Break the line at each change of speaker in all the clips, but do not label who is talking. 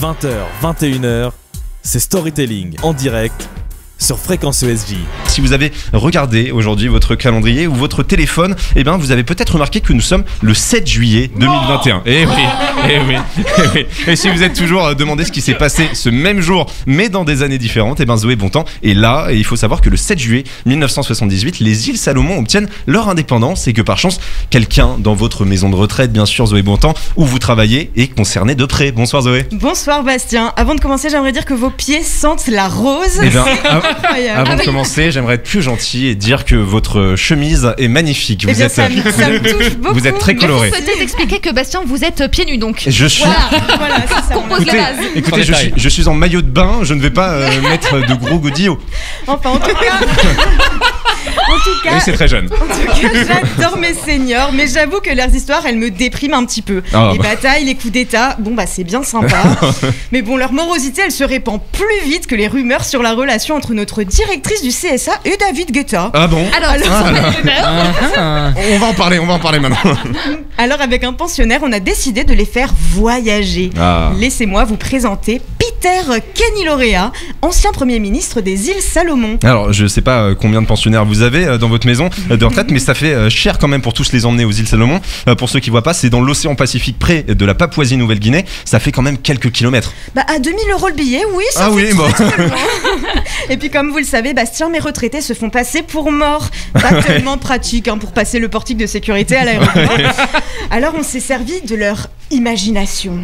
20h, 21h, c'est Storytelling en direct sur Fréquence ESJ.
Si vous avez regardé aujourd'hui votre calendrier ou votre téléphone, eh bien vous avez peut-être remarqué que nous sommes le 7 juillet 2021. Eh oui. Et si vous êtes toujours demandé ce qui s'est passé ce même jour, mais dans des années différentes, eh bien Zoé Bontemps est là. Et il faut savoir que le 7 juillet 1978, les îles Salomon obtiennent leur indépendance et que par chance, quelqu'un dans votre maison de retraite, bien sûr Zoé Bontemps, où vous travaillez, est concerné de près. Bonsoir Zoé.
Bonsoir Bastien. Avant de commencer, j'aimerais dire que vos pieds sentent la rose.
Eh bien, avant de commencer, j'aimerais être plus gentil et dire que votre chemise est magnifique.
Vous êtes, ça me touche beaucoup.
Vous êtes très coloré.
Vous peut-être expliquer que Bastien, vous êtes pieds nus donc.
Je suis.
Voilà, c'est ça.
Compose la base.
Écoutez, je suis en maillot de bain, je ne vais pas mettre de gros godillots.
Enfin, en tout cas.
Oui, c'est très jeune.
En tout cas, j'adore mes seniors, mais j'avoue que leurs histoires, elles me dépriment un petit peu. Les batailles, les coups d'état, bon bah c'est bien sympa. Mais bon, leur morosité, elle se répand plus vite que les rumeurs sur la relation entre notre directrice du CSA et David Guetta.
Ah bon?
Alors,
on va en parler maintenant.
Alors avec un pensionnaire, on a décidé de les faire voyager. Laissez-moi vous présenter Peter Kenny Lauréat, ancien Premier ministre des îles Salomon.
Alors je sais pas combien de pensionnaires vous avez dans votre maison de retraite, mais ça fait cher quand même pour tous les emmener aux îles Salomon. Pour ceux qui voient pas, c'est dans l'océan Pacifique près de la Papouasie-Nouvelle-Guinée. Ça fait quand même quelques kilomètres.
Bah à 2000 € le billet, oui, ça fait très loin. Et puis comme vous le savez, Bastien, mes retraités se font passer pour morts. Pas tellement pratique pour passer le portique de sécurité à l'aéroport. Alors on s'est servi de leur imagination.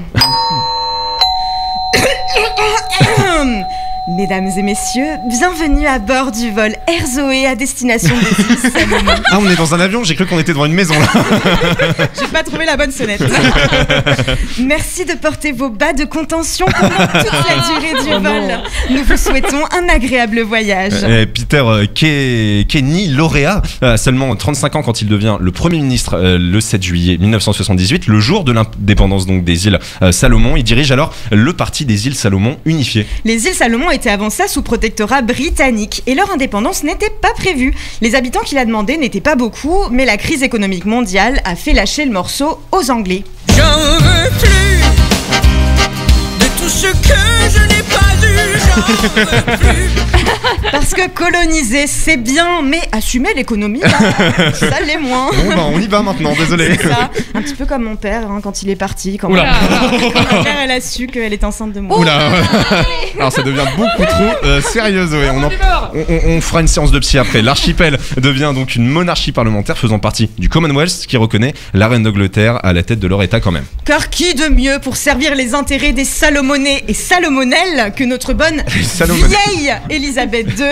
Mesdames et messieurs, bienvenue à bord du vol Air Zoé à destination des îles Salomon.
Ah, on est dans un avion, j'ai cru qu'on était devant une maison là.
J'ai pas trouvé la bonne sonnette. Merci de porter vos bas de contention pendant toute la durée du vol. Nous vous souhaitons un agréable voyage.
Peter Kenny Lauréat a seulement 35 ans quand il devient le Premier ministre le 7 juillet 1978, le jour de l'indépendance donc des îles Salomon. Il dirige alors le parti des îles Salomon unifiées.
Les îles Salomon étaient avant ça sous protectorat britannique et leur indépendance n'était pas prévue. Les habitants qui la demandaient n'étaient pas beaucoup, mais la crise économique mondiale a fait lâcher le morceau aux Anglais.
J'en veux plus de tout ce que je n'ai pas eu, j'en veux plus.
Parce que coloniser c'est bien, mais assumer l'économie, ça l'est moins.
Bon bah on y va maintenant, désolé.
C'est ça, un petit peu comme mon père quand il est parti, quand ma mère elle a su qu'elle est enceinte de moi.
Oula. Alors ça devient beaucoup trop sérieux Zoé. On fera une séance de psy après. L'archipel devient donc une monarchie parlementaire faisant partie du Commonwealth qui reconnaît la reine d'Angleterre à la tête de leur état quand même.
Car qui de mieux pour servir les intérêts des Salomonais et Salomonelles que notre bonne vieille Elisabeth II.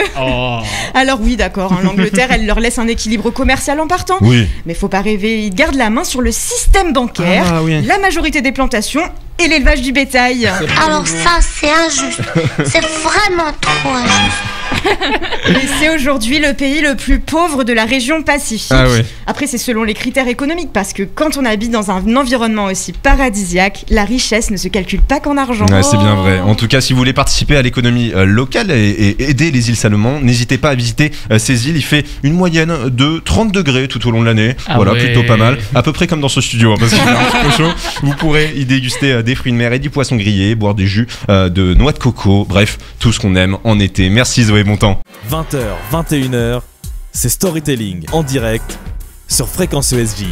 Alors oui d'accord, l'Angleterre elle leur laisse un équilibre commercial en partant.
Oui.
Mais faut pas rêver, ils gardent la main sur le système bancaire, la majorité des plantations et l'élevage du bétail.
Alors ça c'est injuste, c'est vraiment trop injuste.
Et c'est aujourd'hui le pays le plus pauvre de la région Pacifique. Après c'est selon les critères économiques parce que quand on habite dans un environnement aussi paradisiaque, la richesse ne se calcule pas qu'en argent.
C'est bien vrai. En tout cas, si vous voulez participer à l'économie locale et aider les îles Salomon, n'hésitez pas à visiter ces îles. Il fait une moyenne de 30 degrés tout au long de l'année. Plutôt pas mal. À peu près comme dans ce studio parce qu'il est un petit peu chaud. Vous pourrez y déguster des fruits de mer et du poisson grillé, boire des jus de noix de coco, bref, tout ce qu'on aime en été. Merci Zoé Bontemps.
20h, 21h, c'est Storytelling en direct sur Fréquence ESJ.